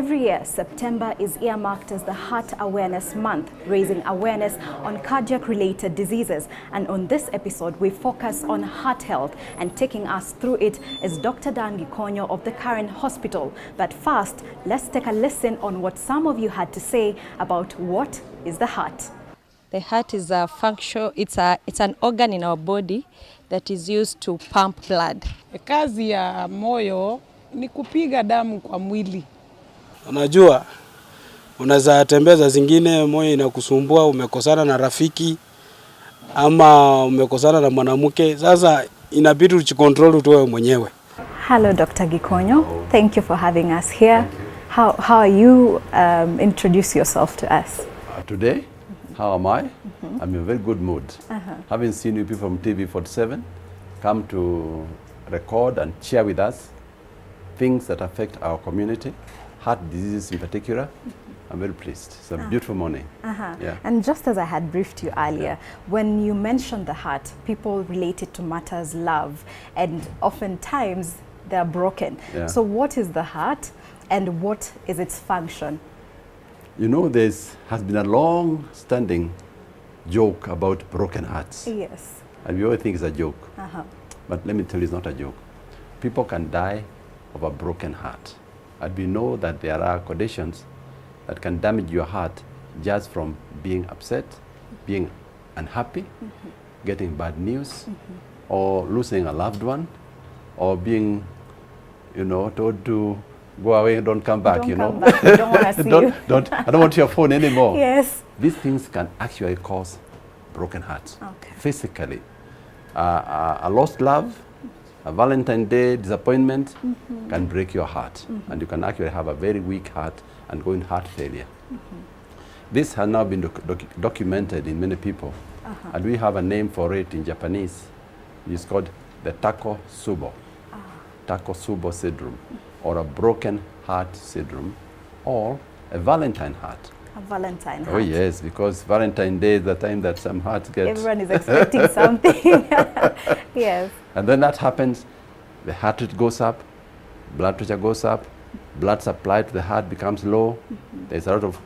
Every year, September is earmarked as the Heart Awareness Month, raising awareness on cardiac-related diseases. And on this episode, we focus on heart health, and taking us through it is Dr. Gikonyo of the Karen Hospital. But first, let's take a listen on what some of you had to say about what is the heart. The heart is a function, it's an organ in our body that is used to pump blood. Kazi ya moyo ni kupiga damu kwa mwili. Unajua, unaweza tembeza zingine moyo inakusumbua, umekosana na rafiki ama umekosana na mwanamke, sasa inabidi ujicontrol tu wewe mwenyewe. Hello Dr. Gikonyo, thank you for having us here. How are you? Introduce yourself to us. Today, how am I? I'm in a very good mood. Having seen you people from TV47 come to record and share with us things that affect our community, heart diseases in particular. I'm very pleased. It's a beautiful morning. Yeah. And just as I had briefed you earlier, when you mentioned the heart, people relate it to matters love, and oftentimes they are broken. Yeah. So what is the heart and what is its function? You know, there has been a long-standing joke about broken hearts. Yes. And we always think it's a joke. But let me tell you, it's not a joke. People can die of a broken heart. And we know that there are conditions that can damage your heart just from being upset, being unhappy, getting bad news, or losing a loved one, or being, you know, told to go away, don't come back, you know. Back. We don't want to see you. I don't want your phone anymore. Yes. These things can actually cause broken hearts. Okay. Physically. A lost love, a Valentine's Day disappointment can break your heart. And you can actually have a very weak heart and go in heart failure. This has now been documented in many people. And we have a name for it in Japanese. It's called the Takotsubo. Takotsubo syndrome, or a broken heart syndrome, or a Valentine heart. A Valentine heart. Oh yes, because Valentine's Day is the time that some hearts get... Everyone is expecting something. Yes. And then that happens, the heart rate goes up, blood pressure goes up, blood supply to the heart becomes low, there's a lot of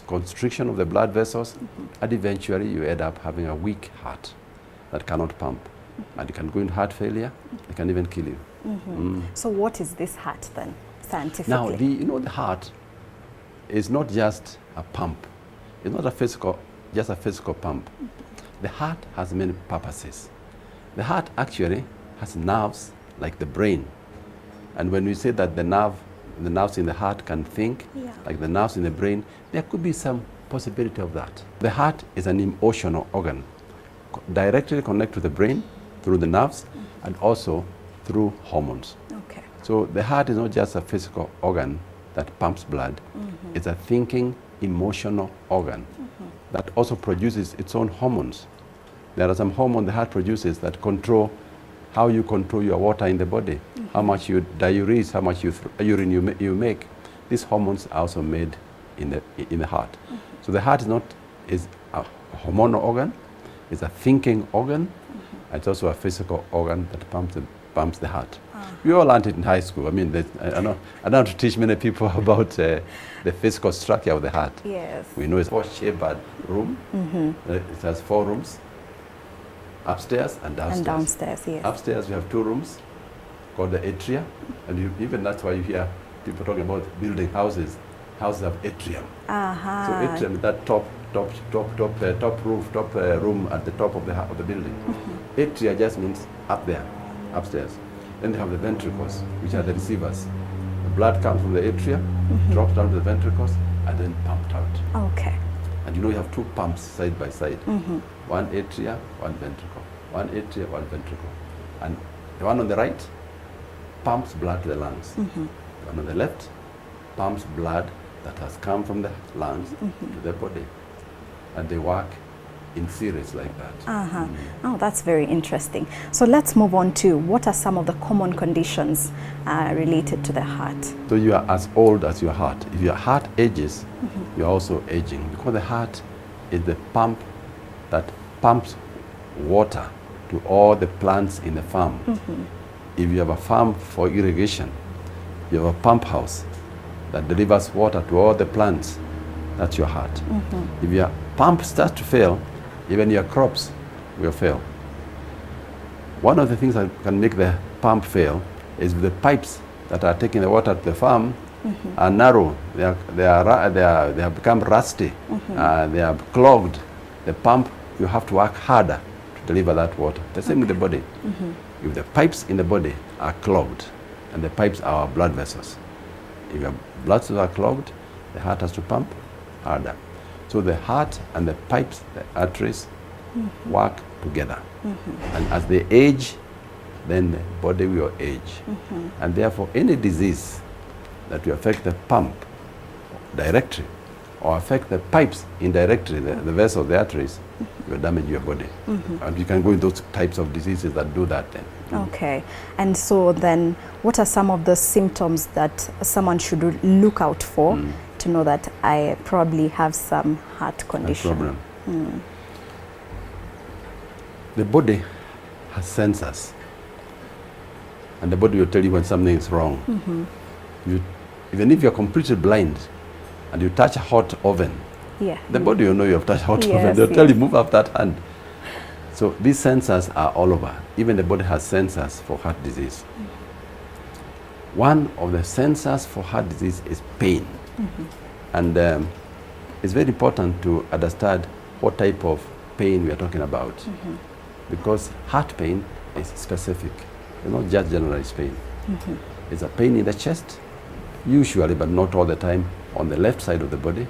constriction of the blood vessels, and eventually you end up having a weak heart that cannot pump. And you can go into heart failure, it can even kill you. So what is this heart then, scientifically? Now, the heart is not just a pump. It's not just a physical pump. The heart has many purposes. The heart actually has nerves like the brain. And when we say that the nerves in the heart can think, like the nerves in the brain, there could be some possibility of that. The heart is an emotional organ, directly connected to the brain through the nerves and also through hormones. Okay. So the heart is not just a physical organ that pumps blood. It's a thinking, emotional organ that also produces its own hormones. There are some hormones the heart produces that control how you control your water in the body, how much you diurese, how much urine you make. These hormones are also made in the heart. So the heart is a hormonal organ, it's a thinking organ, it's also a physical organ that pumps the heart. We all learned it in high school. I mean, I don't have to teach many people about the physical structure of the heart. Yes. We know it's a four-chambered room. It has 4 rooms, upstairs and downstairs. And downstairs, yes. Upstairs we have 2 rooms called the atria, and even that's why you hear people talking about building houses. Houses have atrium. So atrium is that top room at the top of the building. Atria just means up there, upstairs. Then they have the ventricles, which are the receivers. The blood comes from the atria, drops down to the ventricles, and then pumped out. Okay. And you know you have 2 pumps side by side. One atria, one ventricle. One atria, one ventricle. And the one on the right pumps blood to the lungs. The one on the left pumps blood that has come from the lungs to the body. And they work in series like that. Oh, that's very interesting. So let's move on to what are some of the common conditions related to the heart. So you are as old as your heart. If your heart ages, you're also aging, because the heart is the pump that pumps water to all the plants in the farm. If you have a farm for irrigation, you have a pump house, that delivers water to all the plants, that's your heart. If your pump starts to fail, even your crops will fail. One of the things that can make the pump fail is the pipes that are taking the water to the farm are narrow. They have become rusty. They are clogged. The pump, you have to work harder to deliver that water. The same with the body. If the pipes in the body are clogged, and the pipes are our blood vessels, if your blood vessels are clogged, the heart has to pump harder. So the heart and the pipes, the arteries, work together. And as they age, then the body will age. And therefore, any disease that will affect the pump directly or affect the pipes indirectly, the vessels, the arteries, will damage your body. And you can go into those types of diseases that do that then. Okay. And so then, what are some of the symptoms that someone should look out for to know that I probably have some heart condition? No problem. The body has sensors, and the body will tell you when something is wrong. Even if you're completely blind and you touch a hot oven, the body will know you have touched a hot oven. They'll tell you, move up that hand. So these sensors are all over. Even the body has sensors for heart disease. One of the sensors for heart disease is pain. And it's very important to understand what type of pain we are talking about. Because heart pain is specific. It's not just generalized pain. It's a pain in the chest, usually, but not all the time, on the left side of the body.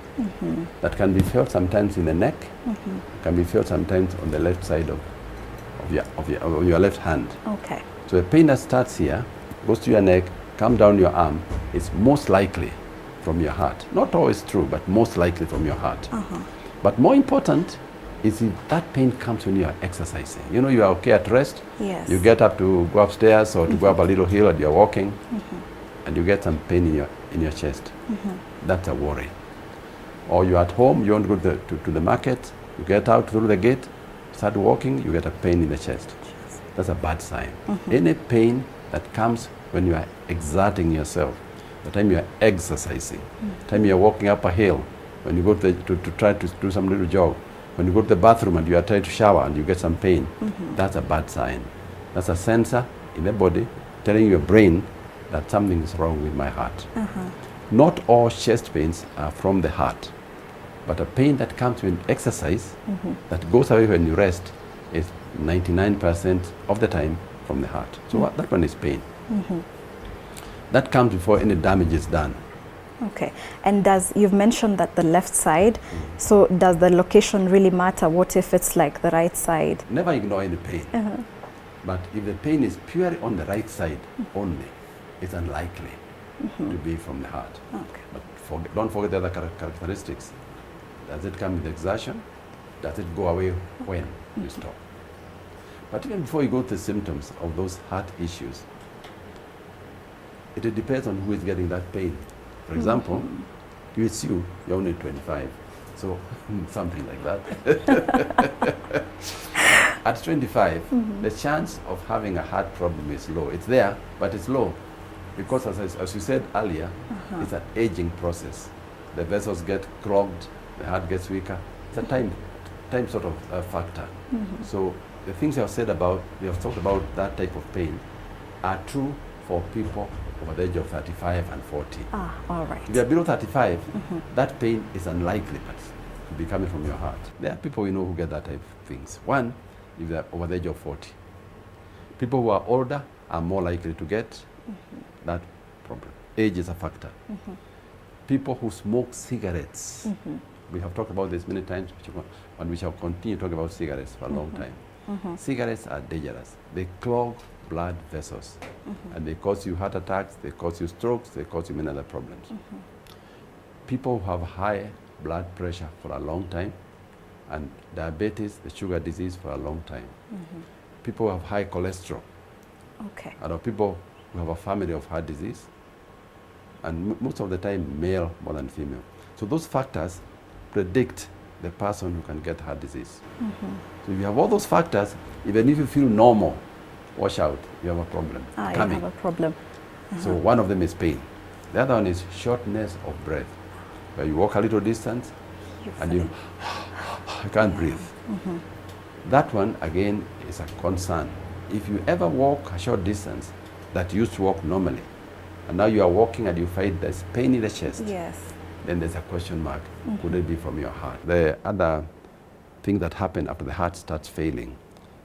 That can be felt sometimes in the neck, can be felt sometimes on the left side of your left hand. Okay. So the pain that starts here, goes to your neck, comes down your arm, is most likely from your heart. Not always true, but most likely from your heart. But more important is if that pain comes when you are exercising. You know, you are okay at rest. Yes. You get up to go upstairs or to go up a little hill and you're walking, and you get some pain in your chest. That's a worry. Or you're at home, you want to go to the market, you get out through the gate, start walking, you get a pain in the chest. That's a bad sign. Any pain that comes when you are exerting yourself, the time you are exercising, the time you are walking up a hill, when you go to try to do some little jog, when you go to the bathroom and you are trying to shower and you get some pain, that's a bad sign. That's a sensor in the body telling your brain that something is wrong with my heart. Not all chest pains are from the heart, but a pain that comes when exercise, that goes away when you rest, is 99% of the time from the heart. So that one is pain. That comes before any damage is done. Okay. And you've mentioned that the left side, so does the location really matter? What if it's like the right side? Never ignore any pain. But if the pain is purely on the right side only, it's unlikely to be from the heart. Okay. But don't forget the other characteristics. Does it come with exertion? Does it go away when you stop? But even before you go to the symptoms of those heart issues, it depends on who is getting that pain. For example, it's you're only 25, so something like that. At 25, the chance of having a heart problem is low. It's there, but it's low. Because as you said earlier, it's an aging process. The vessels get clogged, the heart gets weaker. It's a time sort of factor. So the things you have said about, we have talked about that type of pain, are true for people over the age of 35 and 40. All right. If you are below 35, that pain is unlikely to be coming from your heart. There are people we know who get that type of things. One, if they are over the age of 40. People who are older are more likely to get that problem. Age is a factor. People who smoke cigarettes. We have talked about this many times, and we shall continue to talk about cigarettes for a long time. Cigarettes are dangerous. They clog blood vessels, and they cause you heart attacks, they cause you strokes, they cause you many other problems. People who have high blood pressure for a long time, and diabetes, the sugar disease for a long time. People who have high cholesterol. Okay. And people who have a family of heart disease, and most of the time male more than female. So those factors predict the person who can get heart disease. So if you have all those factors, even if you feel normal, watch out, you have a problem You coming. have a problem. So one of them is pain. The other one is shortness of breath, where you walk a little distance and you can't breathe. That one, again, is a concern. If you ever walk a short distance that you used to walk normally, and now you are walking and you find there's pain in the chest, then there's a question mark. Could it be from your heart? The other thing that happens after the heart starts failing,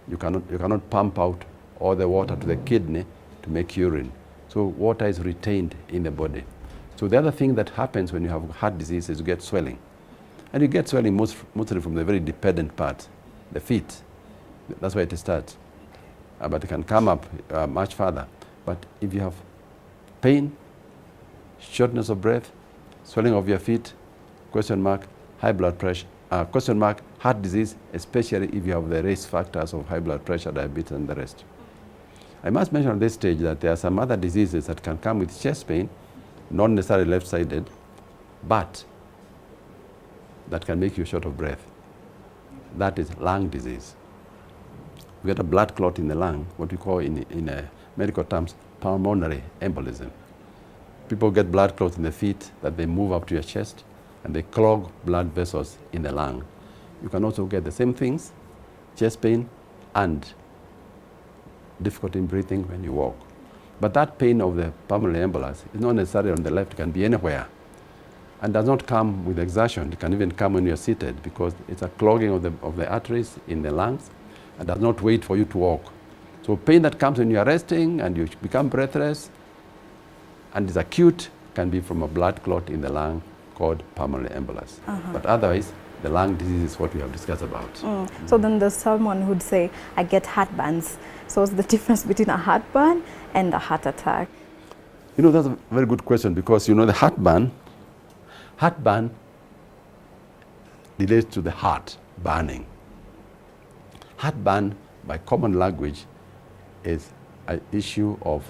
you cannot pump out all the water to the kidney to make urine. So water is retained in the body. So the other thing that happens when you have heart disease is you get swelling. And you get swelling mostly from the very dependent part, the feet. That's where it starts. But it can come up much further. But if you have pain, shortness of breath, swelling of your feet, question mark, high blood pressure, question mark, heart disease, especially if you have the risk factors of high blood pressure, diabetes, and the rest. I must mention at this stage that there are some other diseases that can come with chest pain, not necessarily left-sided, but that can make you short of breath. That is lung disease. You get a blood clot in the lung, what we call in medical terms, pulmonary embolism. People get blood clots in the feet that they move up to your chest and they clog blood vessels in the lung. You can also get the same things, chest pain and difficulty in breathing when you walk. But that pain of the pulmonary embolus is not necessarily on the left, it can be anywhere. And does not come with exertion. It can even come when you're seated because it's a clogging of the arteries in the lungs and does not wait for you to walk. So pain that comes when you're resting and you become breathless and is acute can be from a blood clot in the lung called pulmonary embolus. But otherwise, the lung disease is what we have discussed about. So then there's someone who'd say, I get heartburns. So what's the difference between a heartburn and a heart attack? You know, that's a very good question because, you know, the heartburn relates to the heart burning. Heartburn, by common language, is an issue of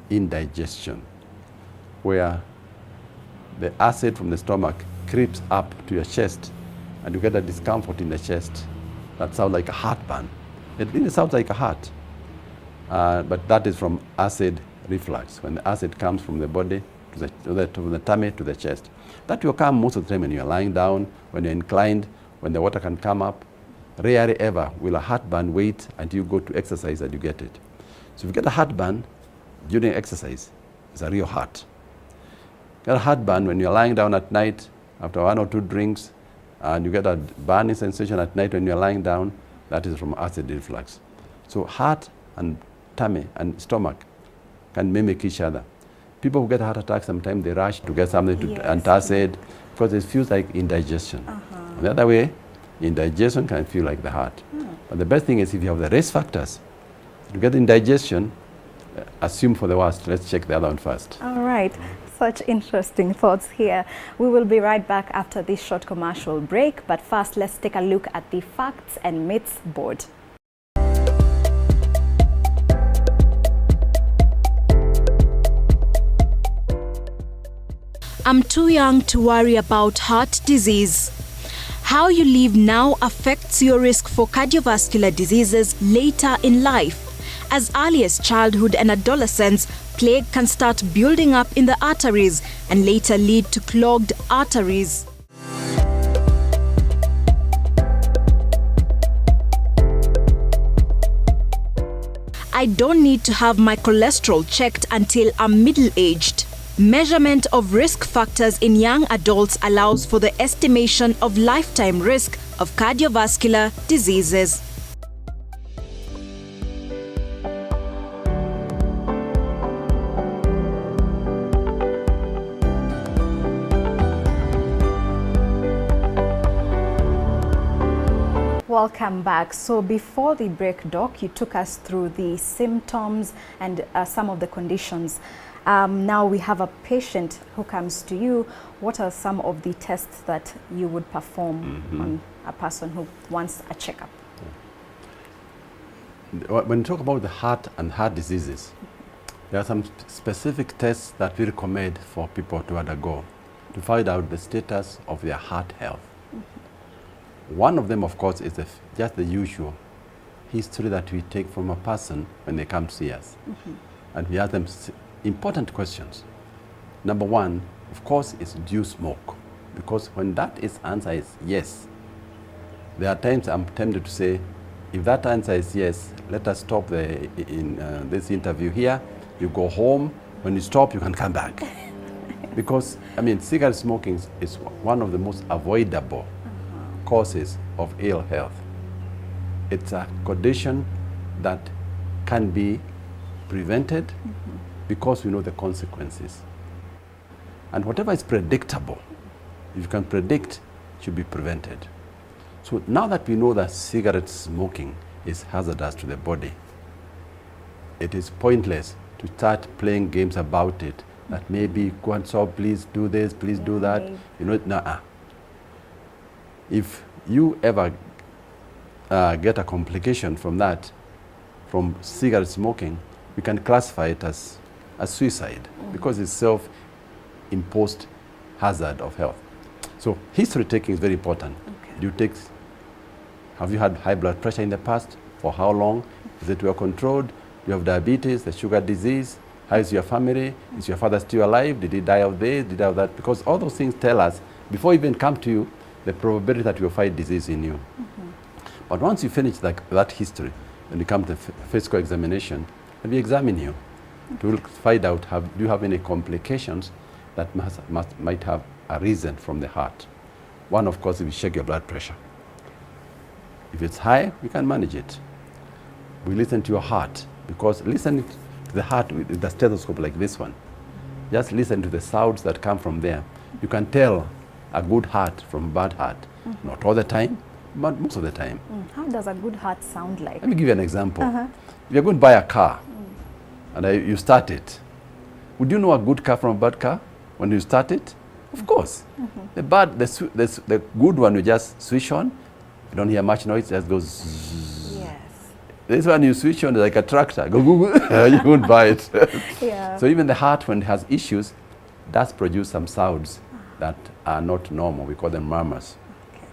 indigestion, where the acid from the stomach creeps up to your chest and you get a discomfort in the chest. That sounds like a heartburn. It really sounds like a heart, but that is from acid reflux, when the acid comes from the body to the tummy to the chest. That will come most of the time when you're lying down, when you're inclined, when the water can come up. Rarely ever will a heartburn wait until you go to exercise and you get it. So if you get a heartburn during exercise, it's a real heart. You get a heartburn when you're lying down at night after 1 or 2 drinks, and you get a burning sensation at night when you're lying down, that is from acid reflux. So heart and tummy and stomach can mimic each other. People who get heart attacks, sometimes they rush to get something to antacid because it feels like indigestion. The other way, indigestion can feel like the heart. But the best thing is if you have the risk factors, to get indigestion, assume for the worst. Let's check the other one first. All right. Such interesting thoughts here. We will be right back after this short commercial break. But first, let's take a look at the facts and myths board. I'm too young to worry about heart disease. How you live now affects your risk for cardiovascular diseases later in life. As early as childhood and adolescence, plaque can start building up in the arteries and later lead to clogged arteries. I don't need to have my cholesterol checked until I'm middle-aged. Measurement of risk factors in young adults allows for the estimation of lifetime risk of cardiovascular diseases. Welcome back. So before the break, Doc, you took us through the symptoms and some of the conditions. Now we have a patient who comes to you. What are some of the tests that you would perform on a person who wants a checkup? When you talk about the heart and heart diseases, there are some specific tests that we recommend for people to undergo to find out the status of their heart health. One of them, of course, is just the usual history that we take from a person when they come to see us. And we ask them important questions. Number one, of course, is do you smoke? Because when that answer is yes, there are times I'm tempted to say, if that answer is yes, let us stop this interview here. You go home. When you stop, you can come back. Because, I mean, cigarette smoking is one of the most avoidable causes of ill health. It's a condition that can be prevented because we know the consequences. And whatever is predictable, if you can predict, should be prevented. So now that we know that cigarette smoking is hazardous to the body, it is pointless to start playing games about it, that maybe go and stop, please do this, please do that. You know, nah. If you ever get a complication from that, from cigarette smoking, we can classify it as suicide because it's self-imposed hazard of health. So history taking is very important. Okay. Have you had high blood pressure in the past? For how long? Is it well controlled? Do you have diabetes, the sugar disease? How is your family? Is your father still alive? Did he die of this? Did he die of that? Because all those things tell us, before we even come to you, the probability that you will find disease in you. But once you finish that history, when you come to physical examination, and we examine you to find out, do you have any complications that might have a reason from the heart. One, of course, if you check your blood pressure. If it's high, we can manage it. We listen to your heart, because listening to the heart with the stethoscope like this one, just listen to the sounds that come from there. You can tell a good heart from a bad heart. Not all the time, but most of the time. How does a good heart sound like? Let me give you an example. If you're going to buy a car and you start it, would you know a good car from a bad car when you start it? Of course. The good one you just switch on, you don't hear much noise, it just goes zzz. Yes. This one you switch on like a tractor, go, go, go. You won't buy it. Yeah. So even the heart, when it has issues, does produce some sounds that are not normal. We call them murmurs. Okay.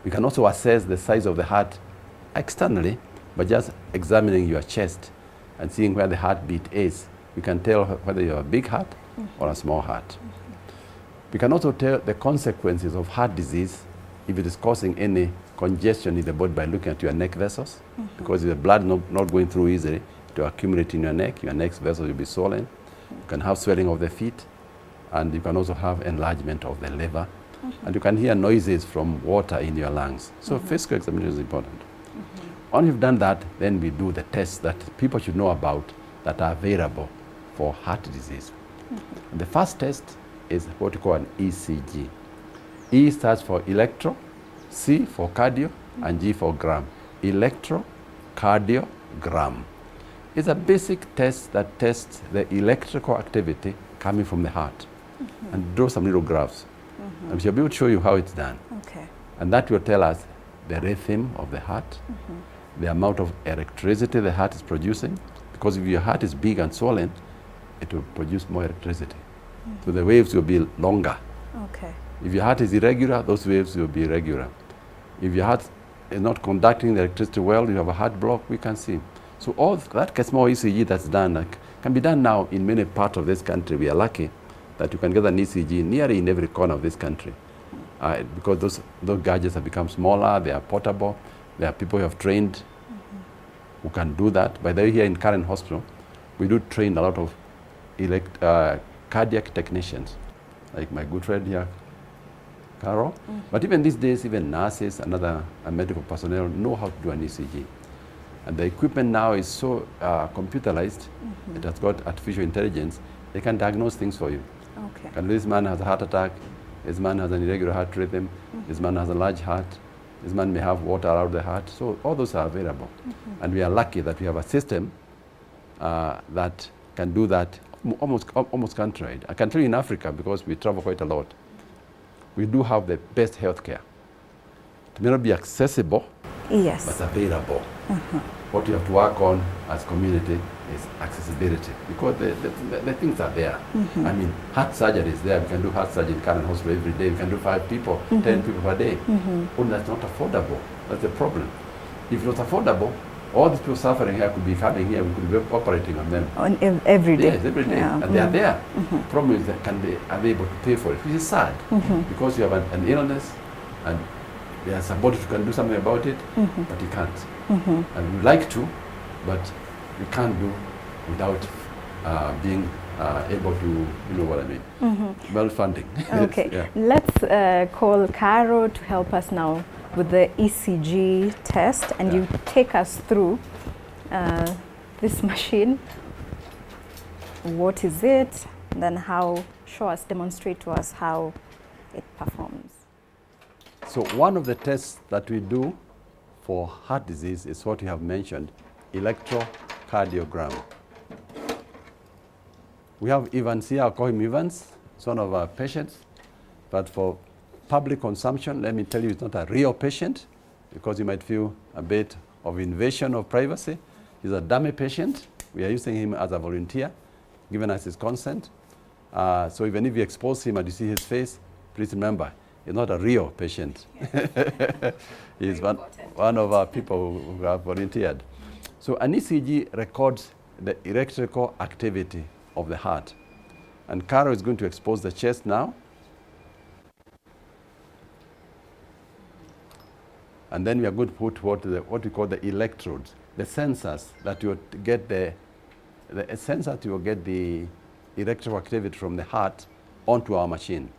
We can also assess the size of the heart externally by just examining your chest and seeing where the heartbeat is. We can tell whether you have a big heart or a small heart. We can also tell the consequences of heart disease if it is causing any congestion in the body by looking at your neck vessels, because if the blood not going through easily, it will accumulate in your neck vessels will be swollen. You can have swelling of the feet, and you can also have enlargement of the liver, and you can hear noises from water in your lungs. So physical examination is important. Once you've done that, then we do the tests that people should know about that are available for heart disease. And the first test is what we call an ECG. E stands for electro, C for cardio, and G for gram. Electrocardiogram. It's a basic test that tests the electrical activity coming from the heart and draw some little graphs. And she'll be able to show you how it's done. Okay. And that will tell us the rhythm of the heart, the amount of electricity the heart is producing, because if your heart is big and swollen, it will produce more electricity. So the waves will be longer. Okay. If your heart is irregular, those waves will be irregular. If your heart is not conducting the electricity well, you have a heart block, we can see. So all that small ECG that's done can be done now in many parts of this country. We are lucky that you can get an ECG nearly in every corner of this country. Because those gadgets have become smaller, they are portable, there are people who have trained who can do that. By the way, here in Karen Hospital, we do train a lot of cardiac technicians, like my good friend here, Carol. But even these days, even nurses and other medical personnel know how to do an ECG. And the equipment now is so computerized, it has got artificial intelligence, they can diagnose things for you. Okay. And this man has a heart attack, this man has an irregular heart rhythm, this man has a large heart, this man may have water around the heart. So all those are available. And we are lucky that we have a system that can do that almost countrywide. I can tell you in Africa, because we travel quite a lot, we do have the best healthcare. It may not be accessible, Yes. but available. What you have to work on as community is accessibility, because the things are there. I mean, heart surgery is there. We can do heart surgery in Karen Hospital every day. We can do 5 people, 10 people per day. But that's not affordable. That's the problem. If it was affordable, All these people suffering here could be coming here, we could be operating on them. Every day. Yes, every day. Yeah. And they are there. Problem is that are they able to pay for it, which is sad. Because you have an illness and there's somebody who can do something about it, but he can't. And we like to, but we can't do without being able to, you know what I mean, well funding. Okay, Yeah. let's call Caro to help us now with the ECG test, and you take us through this machine. What is it? And then demonstrate to us how it performs. So one of the tests that we do for heart disease is what you have mentioned, Echocardiogram. We have Evans here, I'll call him Evans. It's one of our patients. But for public consumption, let me tell you, it's not a real patient because you might feel a bit of invasion of privacy. He's a dummy patient. We are using him as a volunteer, giving us his consent. So even if you expose him and you see his face, please remember, he's not a real patient. He's one of our people who have volunteered. So an ECG records the electrical activity of the heart. And Caro is going to expose the chest now. And then we are going to put what we call the electrodes, the sensors that you get the electrical activity from the heart onto our machine.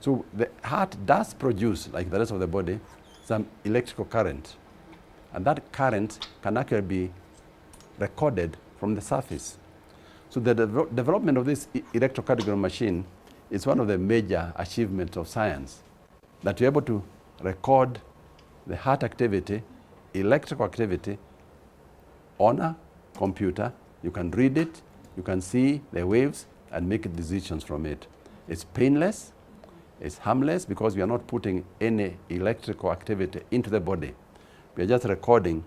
So the heart does produce, like the rest of the body, some electrical current. And that current can actually be recorded from the surface. So the development of this electrocardiogram machine is one of the major achievements of science, that you're able to record the heart activity, electrical activity, on a computer. You can read it, you can see the waves and make decisions from it. It's painless, it's harmless because we are not putting any electrical activity into the body. We are just recording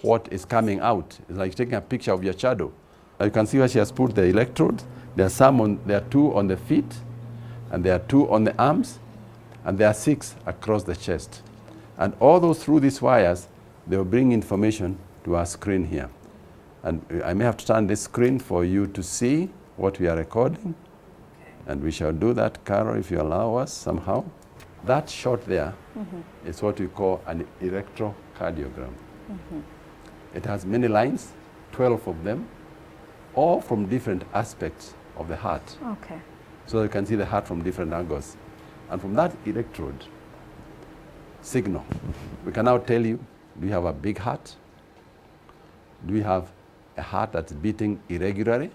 what is coming out. It's like taking a picture of your shadow. You can see where she has put the electrodes. There are 2 on the feet, and there are 2 on the arms, and there are 6 across the chest. And all those through these wires, they will bring information to our screen here. And I may have to turn this screen for you to see what we are recording. And we shall do that, Caro, if you allow us somehow. That shot there is what we call an electrocardiogram. It has many lines, 12 of them, all from different aspects of the heart. Okay. So you can see the heart from different angles. And from that electrode signal, we can now tell you, do you have a big heart? Do you have a heart that's beating irregularly?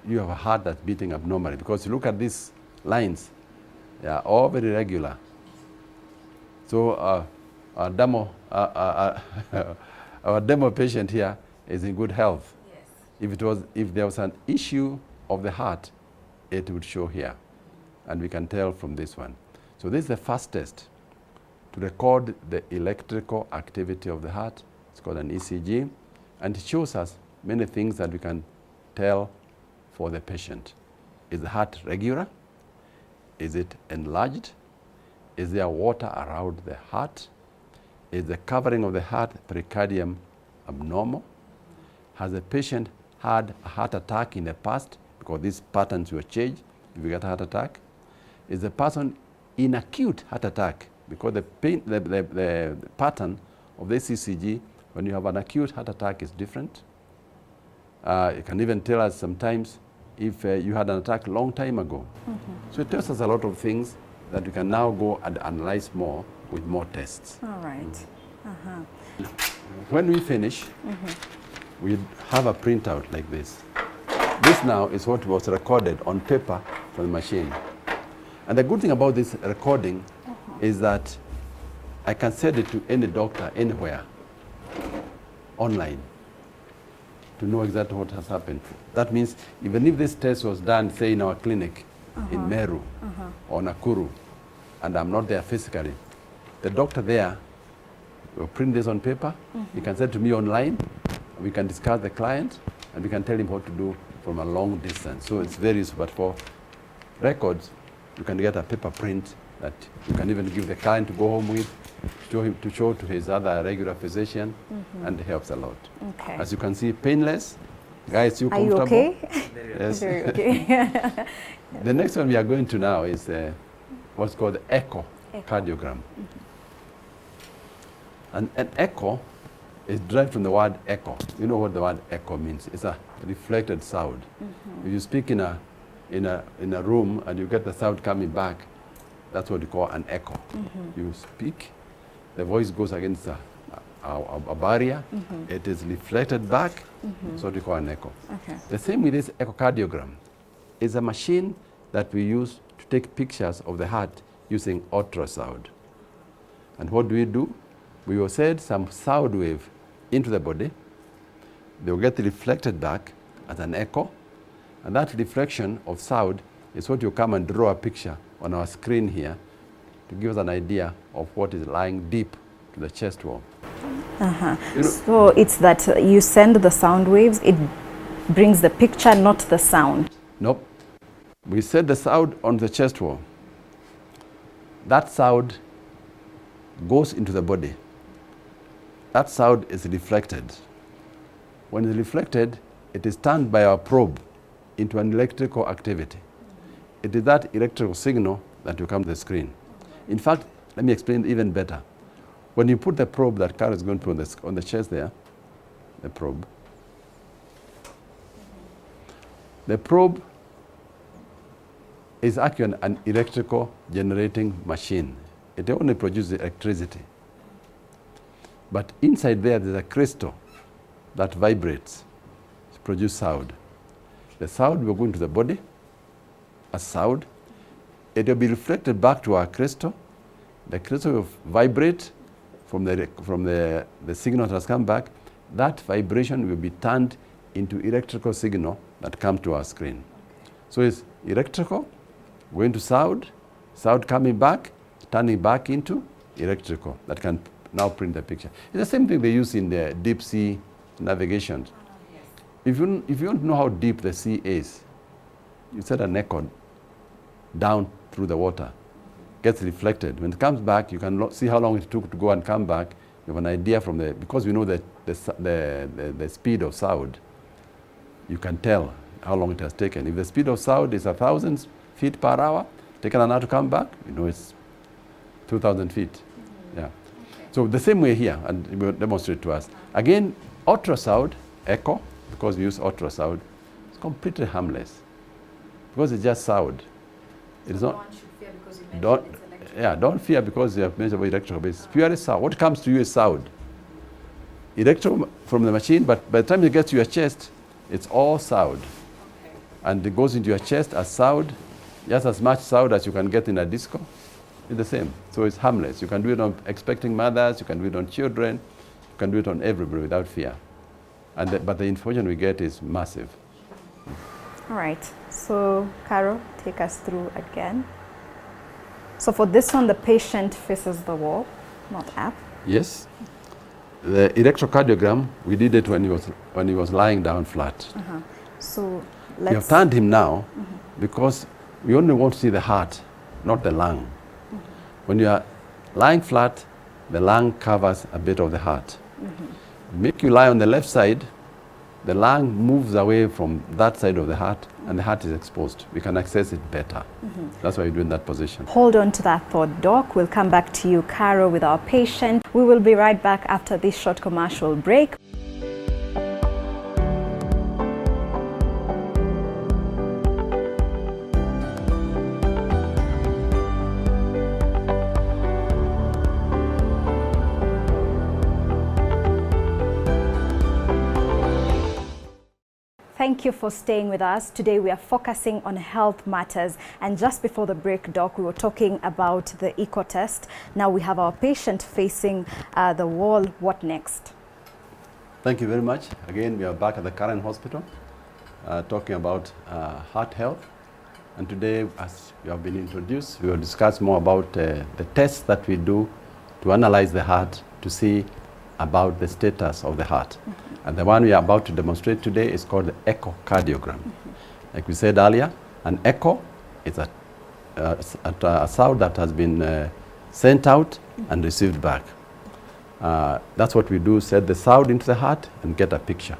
Do you have a heart that's beating abnormally? Because you look at these lines, they are all very regular. So our demo patient here is in good health. If there was an issue of the heart, it would show here. And we can tell from this one. So this is the first test to record the electrical activity of the heart. It's called an ECG. And it shows us many things that we can tell for the patient. Is the heart regular? Is it enlarged? Is there water around the heart? Is the covering of the heart pericardium abnormal? Has the patient had a heart attack in the past? Because these patterns will change if you get a heart attack. Is the person in acute heart attack? Because the pattern of this ECG when you have an acute heart attack is different. It can even tell us sometimes if you had an attack a long time ago. So it tells us a lot of things that we can now go and analyze more with more tests. All right. When we finish, we have a printout like this. This now is what was recorded on paper from the machine. And the good thing about this recording is that I can send it to any doctor anywhere online to know exactly what has happened. That means even if this test was done, say, in our clinic in Meru or Nakuru, and I'm not there physically, the doctor there will print this on paper. He can send it to me online. We can discuss the client, and we can tell him what to do from a long distance. So it's very useful. But for records, you can get a paper print that you can even give the client to go home with, to show to his other regular physician, and it helps a lot. Okay. As you can see, painless. Guys, you Are you comfortable? okay? Yes. Very okay. The next one we are going to now is what's called the echocardiogram. And an echo is derived from the word echo. You know what the word echo means? It's a reflected sound. If you speak in a room and you get the sound coming back, that's what you call an echo. You speak, the voice goes against a barrier, it is reflected back, that's what we call an echo. Okay. The same with this echocardiogram. It's a machine that we use to take pictures of the heart using ultrasound. And what do? We will send some sound wave into the body. They will get reflected back as an echo. And that reflection of sound is what you come and draw a picture on our screen here to give us an idea of what is lying deep to the chest wall. You know, So it's that you send the sound waves, it brings the picture, not the sound. Nope. We set the sound on the chest wall. That sound goes into the body. That sound is reflected. When it's reflected, it is turned by our probe into an electrical activity. It is that electrical signal that will come to the screen. In fact, let me explain even better. When you put the probe that Carl is going to put on the chest there, the probe is actually an electrical generating machine. It only produces electricity. But inside there's a crystal that vibrates to produce sound. The sound will go into the body as sound. It will be reflected back to our crystal. The crystal will vibrate from the signal that has come back. That vibration will be turned into electrical signal that comes to our screen. So it's electrical, going to sound, sound coming back, turning back into electrical that can now print the picture. It's the same thing they use in the deep sea navigation. If you want to know how deep the sea is, you set an echo down through the water, gets reflected. When it comes back, you can see how long it took to go and come back. You have an idea from because we know that the speed of sound, you can tell how long it has taken. If the speed of sound is 1,000 feet per hour, taken an hour to come back, you know it's 2,000 feet. Yeah. So the same way here, and it will demonstrate to us. Again, ultrasound, echo, because we use ultrasound, it's completely harmless. Because it's just sound. It is not. Don't fear because you have mentioned about electrical, but it's purely sound. What comes to you is sound. Electro from the machine, but by the time it gets to your chest, it's all sound. Okay. And it goes into your chest as sound, just as much sound as you can get in a disco. It's the same. So it's harmless. You can do it on expecting mothers, you can do it on children, you can do it on everybody without fear. But the information we get is massive. All right. So, Carol, take us through again. So for this one, the patient faces the wall, not up. Yes. The electrocardiogram, we did it when he was lying down flat. So We have turned him now because we only want to see the heart, not the lung. When you are lying flat, the lung covers a bit of the heart. Make you lie on the left side, the lung moves away from that side of the heart and the heart is exposed. We can access it better. That's why we do in that position. Hold on to that thought, Doc. We'll come back to you, Carol, with our patient. We will be right back after this short commercial break. Thank you for staying with us. Today we are focusing on health matters, and just before the break, Doc, we were talking about the echo test. Now we have our patient facing the wall. What next? Thank you very much. Again, we are back at the Karen Hospital talking about heart health. And today, as you have been introduced, we will discuss more about the tests that we do to analyze the heart to see about the status of the heart. And the one we are about to demonstrate today is called the echocardiogram. Like we said earlier, an echo is a sound that has been sent out and received back. That's what we do, set the sound into the heart and get a picture.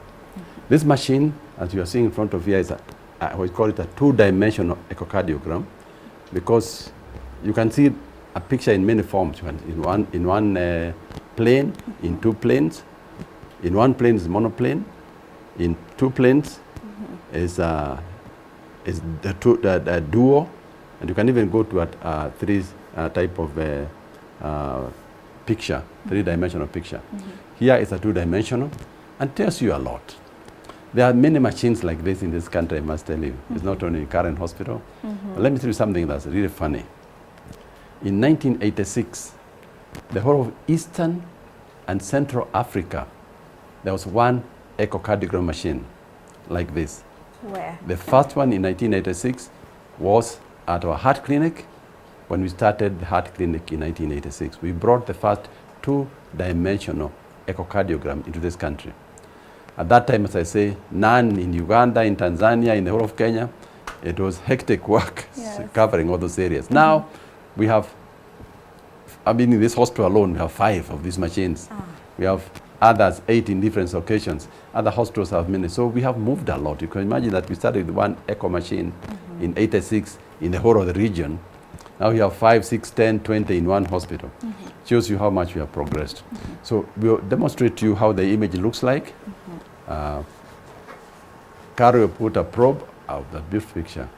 This machine, as you are seeing in front of you, is we call it a two-dimensional echocardiogram, because you can see a picture in many forms. You can, in one plane, in two planes. In one plane is monoplane. In two planes is the duo, and you can even go to a three type of picture, three-dimensional picture. Here is a two-dimensional, and tells you a lot. There are many machines like this in this country, I must tell you. It's not only in Karen Hospital. But let me tell you something that's really funny. In 1986, the whole of Eastern and Central Africa, there was one echocardiogram machine like this. Where? The first one in 1986 was at our heart clinic. When we started the heart clinic in 1986, we brought the first two-dimensional echocardiogram into this country. At that time, as I say, none in Uganda, in Tanzania, in the whole of Kenya. It was hectic work covering all those areas. Now, we have, in this hospital alone, we have 5 of these machines. We have others, 8 in different locations. Other hospitals have many. So we have moved a lot. You can imagine that we started with one echo machine in 86 in the whole of the region. Now we have 5, 6, 10, 20 in one hospital. Shows you how much we have progressed. So we'll demonstrate to you how the image looks like. Carol will put a probe out that beautiful picture.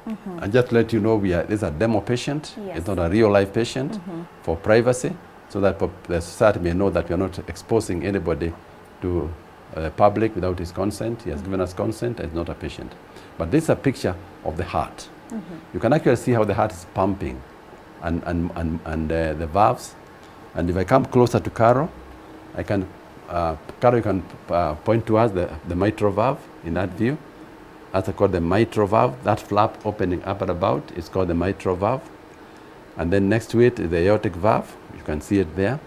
And just to let you know, this is a demo patient. Yes. It's not a real life patient for privacy, so that the society may know that we are not exposing anybody to the public without his consent. He has given us consent, and it's not a patient. But this is a picture of the heart. You can actually see how the heart is pumping and the valves. And if I come closer to Carol, I can, Carol, you can point towards the mitral valve in that view. That's called the mitral valve. That flap opening up and about is called the mitral valve. And then next to it is the aortic valve. You can see it there.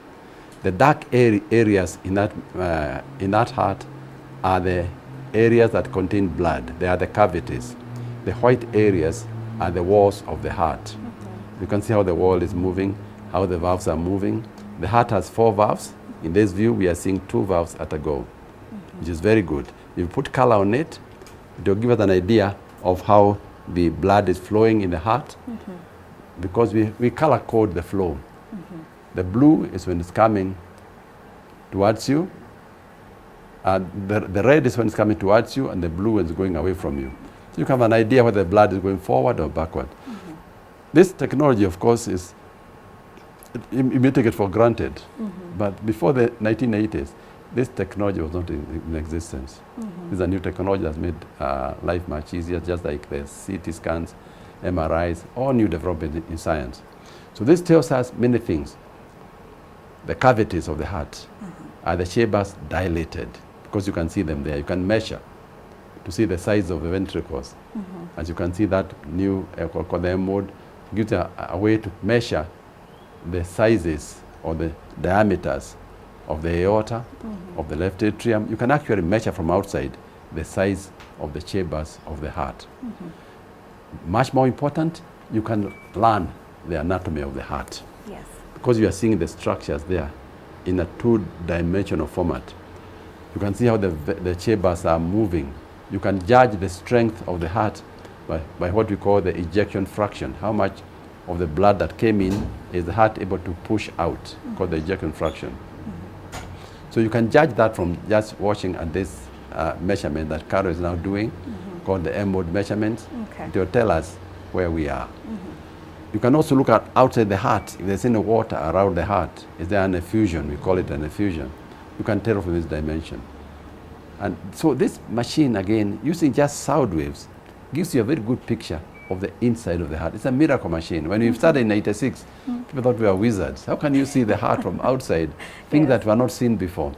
The dark areas in that heart are the areas that contain blood. They are the cavities. The white areas are the walls of the heart. You can see how the wall is moving, how the valves are moving. The heart has 4 valves. In this view, we are seeing 2 valves at a go, which is very good. If you put color on it, it will give us an idea of how the blood is flowing in the heart, because we color code the flow. The blue is when it's coming towards you. The red is when it's coming towards you, and the blue is going away from you. So you can have an idea whether the blood is going forward or backward. This technology, of course, you may take it for granted. But before the 1980s, this technology was not in existence. This is a new technology that's made life much easier, just like the CT scans, MRIs, all new development in science. So this tells us many things. The cavities of the heart, are the chambers dilated? Because you can see them there. You can measure to see the size of the ventricles. As you can see, that new called the M mode gives a way to measure the sizes or the diameters of the aorta, of the left atrium. You can actually measure from outside the size of the chambers of the heart. Much more important, you can learn the anatomy of the heart. Yes. Because you are seeing the structures there in a 2-dimensional format. You can see how the chambers are moving. You can judge the strength of the heart by what we call the ejection fraction. How much of the blood that came in is the heart able to push out, called the ejection fraction. So you can judge that from just watching at this measurement that Carol is now doing, called the M-mode measurements. It will tell us where we are. You can also look at outside the heart. If there's any water around the heart, is there an effusion? We call it an effusion. You can tell from this dimension. And so this machine, again, using just sound waves, gives you a very good picture of the inside of the heart. It's a miracle machine. When we started in 86, people thought we were wizards. How can you see the heart from outside, things that were not seen before?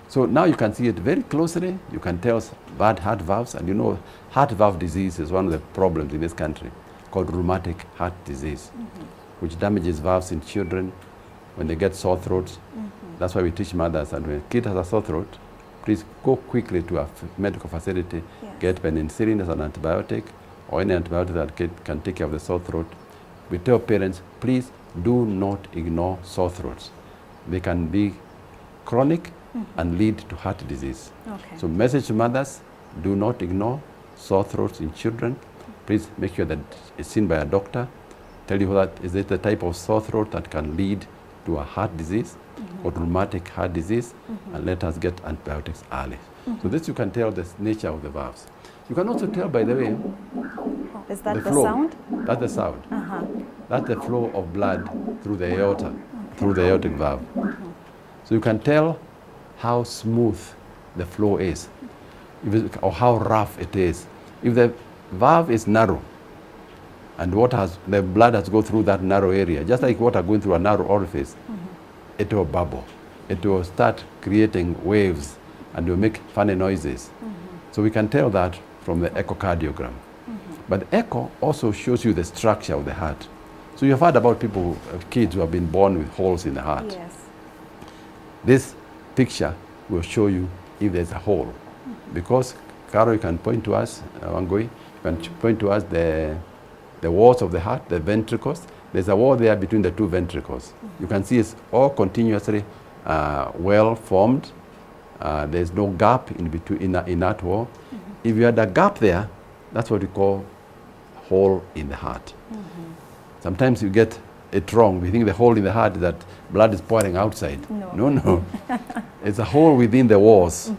So now you can see it very closely. You can tell bad heart valves. And you know, heart valve disease is one of the problems in this country, called rheumatic heart disease, which damages valves in children when they get sore throats. That's why we teach mothers that when a kid has a sore throat, please go quickly to a medical facility, get penicillin as an antibiotic, or any antibiotic that can take care of the sore throat, we tell parents, please do not ignore sore throats. They can be chronic and lead to heart disease. Okay. So message to mothers, do not ignore sore throats in children. Please make sure that it's seen by a doctor. Tell you that is it the type of sore throat that can lead to a heart disease or rheumatic heart disease, and let us get antibiotics early. So this you can tell the nature of the valves. You can also tell, by the way, Oh, is that the flow. sound? That's the sound. That's the flow of blood through the aorta, through the aortic valve. So you can tell how smooth the flow is, or how rough it is. If the valve is narrow, and the blood has to go through that narrow area, just like water going through a narrow orifice, it will bubble. It will start creating waves, and will make funny noises. So we can tell that from the echocardiogram. But echo also shows you the structure of the heart. So you have heard about people, kids who have been born with holes in the heart. Yes. This picture will show you if there's a hole. Because, Carol, you can point to us, Wangui, you can point to us the walls of the heart, the ventricles. There's a wall there between the two ventricles. You can see it's all continuously well formed. There's no gap in between in that wall. If you had a gap there, that's what we call hole in the heart. Sometimes you get it wrong. We think the hole in the heart is that blood is pouring outside. No. It's a hole within the walls,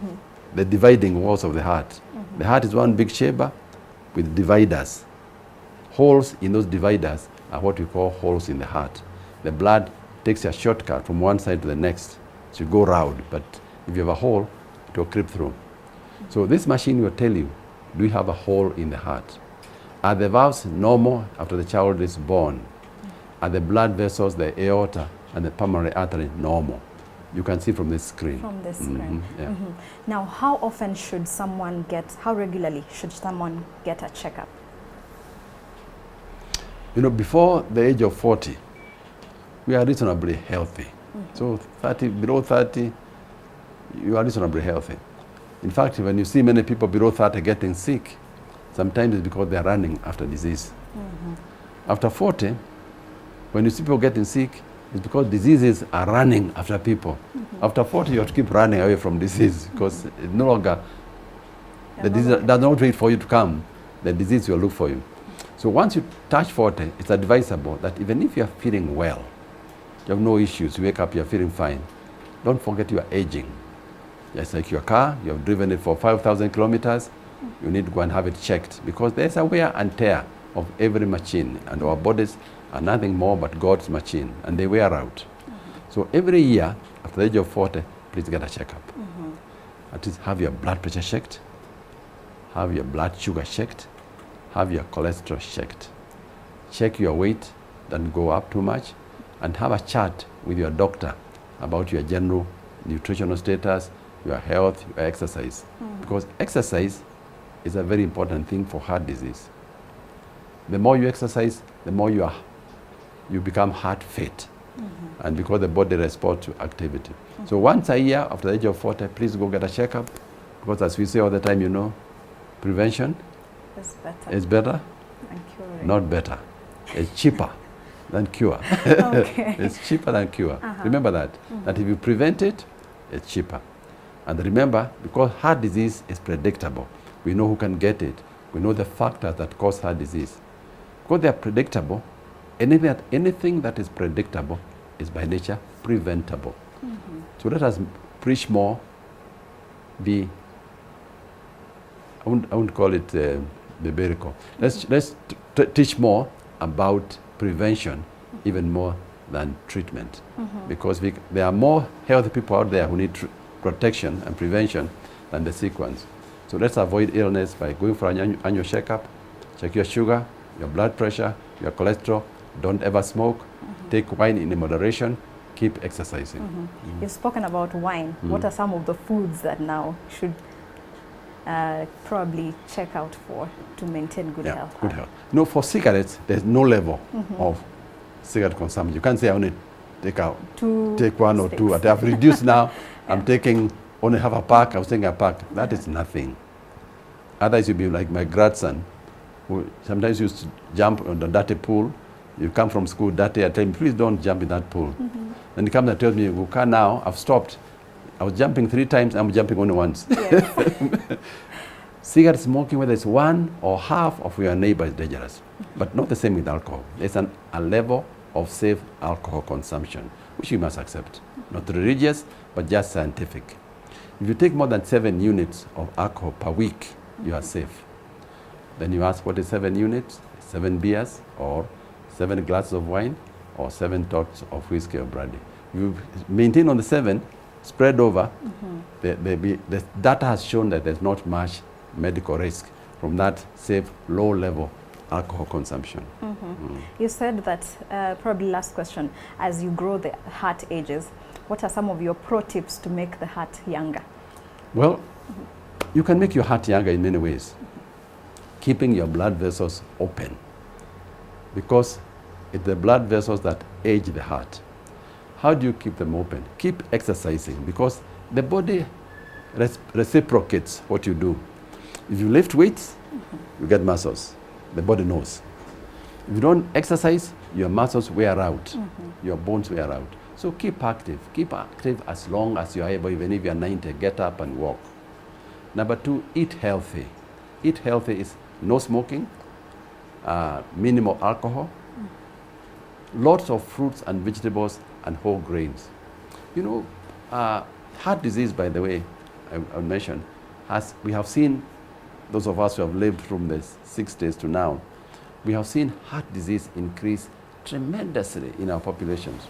the dividing walls of the heart. The heart is one big chamber with dividers. Holes in those dividers are what we call holes in the heart. The blood takes a shortcut from one side to the next. So you go round, but if you have a hole, it will creep through. So this machine will tell you, do you have a hole in the heart? Are the valves normal after the child is born? Are the blood vessels, the aorta, and the pulmonary artery normal? You can see from this screen. From this screen. Yeah. Now, how regularly should someone get a checkup? You know, before the age of 40, we are reasonably healthy. So below 30, you are reasonably healthy. In fact, when you see many people below 30 getting sick, sometimes it's because they are running after disease. After 40, when you see people getting sick, it's because diseases are running after people. After 40, you have to keep running away from disease because it's no longer, the disease does not wait for you to come, the disease will look for you. So once you touch 40, it's advisable that even if you are feeling well, you have no issues, you wake up, you are feeling fine, don't forget you are aging. Just like your car, you have driven it for 5,000 kilometers, you need to go and have it checked because there's a wear and tear of every machine, and our bodies are nothing more but God's machine, and they wear out. So every year, after the age of 40, please get a checkup. At least have your blood pressure checked, have your blood sugar checked, have your cholesterol checked. Check your weight, don't go up too much, and have a chat with your doctor about your general nutritional status, your health, your exercise. Because exercise is a very important thing for heart disease. The more you exercise, the more you become heart fit. And because the body responds to activity. So once a year, after the age of 40, please go get a checkup. Because as we say all the time, you know, prevention is better than curing. Not better. It's cheaper than cure. Okay. It's cheaper than cure. Remember that. That if you prevent it, it's cheaper. And remember, because heart disease is predictable, we know who can get it. We know the factors that cause heart disease. Because they are predictable, anything that is predictable is by nature preventable. So let us preach more I wouldn't call it biblical. Let's teach more about prevention, even more than treatment. Because there are more healthy people out there who need protection and prevention than the sick ones. So let's avoid illness by going for an annual checkup. Check your sugar, your blood pressure, your cholesterol. Don't ever smoke. Take wine in moderation. Keep exercising. You've spoken about wine. What are some of the foods that now should probably check out for to maintain good health? Good health. No, for cigarettes, there's no level of cigarette consumption. You can't say I only take one or two. I've reduced now. I'm taking only half a pack. I was taking a pack. That is nothing. Otherwise, you'll be like my grandson, who sometimes used to jump on the dirty pool You come from school that day, I tell him, please don't jump in that pool. Then he comes and tells me, Guka, now I've stopped. I was jumping 3 times, I'm jumping only once. Yes. Cigarette smoking, whether it's one or half of your neighbor, is dangerous. But not the same with alcohol. There's a level of safe alcohol consumption, which you must accept. Not religious, but just scientific. If you take more than 7 units of alcohol per week, you are safe. Then you ask, what is 7 units? 7 beers, or 7 glasses of wine, or 7 shots of whiskey or brandy. You maintain on the 7, spread over. The data has shown that there's not much medical risk from that safe, low-level alcohol consumption. You said that, probably last question, as you grow, the heart ages, what are some of your pro tips to make the heart younger? Well, you can make your heart younger in many ways. Keeping your blood vessels open, because it's the blood vessels that age the heart. How do you keep them open? Keep exercising, because the body reciprocates what you do. If you lift weights, you get muscles. The body knows. If you don't exercise, your muscles wear out, your bones wear out. So keep active as long as you are able. Even if you are 90, get up and walk. Number 2, eat healthy. Eat healthy is no smoking, minimal alcohol, lots of fruits and vegetables and whole grains. You know, heart disease, by the way, I mentioned, we have seen, those of us who have lived from the 60s to now, we have seen heart disease increase tremendously in our populations.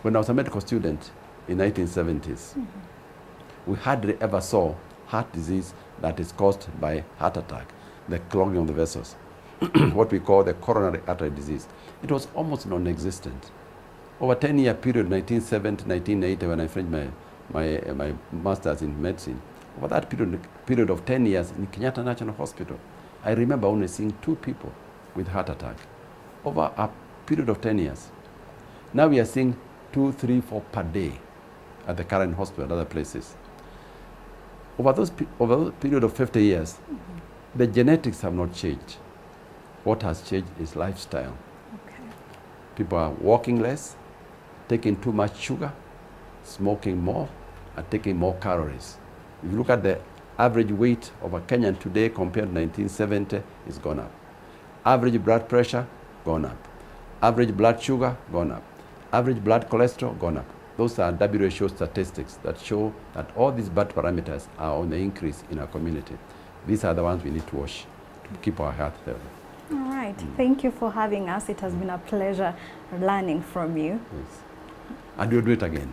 When I was a medical student in 1970s, we hardly ever saw heart disease that is caused by heart attack, the clogging of the vessels, what we call the coronary artery disease. It was almost non-existent. Over a 10-year period, 1970 to 1980, when I finished my master's in medicine, over that period of 10 years in Kenyatta National Hospital, I remember only seeing 2 people with heart attack over a period of 10 years. Now we are seeing 2, 3, 4 per day at the current hospital and other places. Over the period of 50 years, the genetics have not changed. What has changed is lifestyle. People are walking less, taking too much sugar, smoking more, and taking more calories. If you look at the average weight of a Kenyan today compared to 1970, it's gone up. Average blood pressure, gone up. Average blood sugar, gone up. Average blood cholesterol, gone up. Those are WHO statistics that show that all these bad parameters are on the increase in our community. These are the ones we need to watch to keep our health healthy. All right. Thank you for having us. It has been a pleasure learning from you. Yes. And you'll do it again.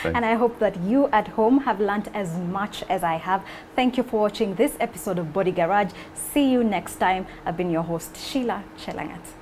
And I hope that you at home have learned as much as I have. Thank you for watching this episode of Body Garage. See you next time. I've been your host, Sheila Chelangat.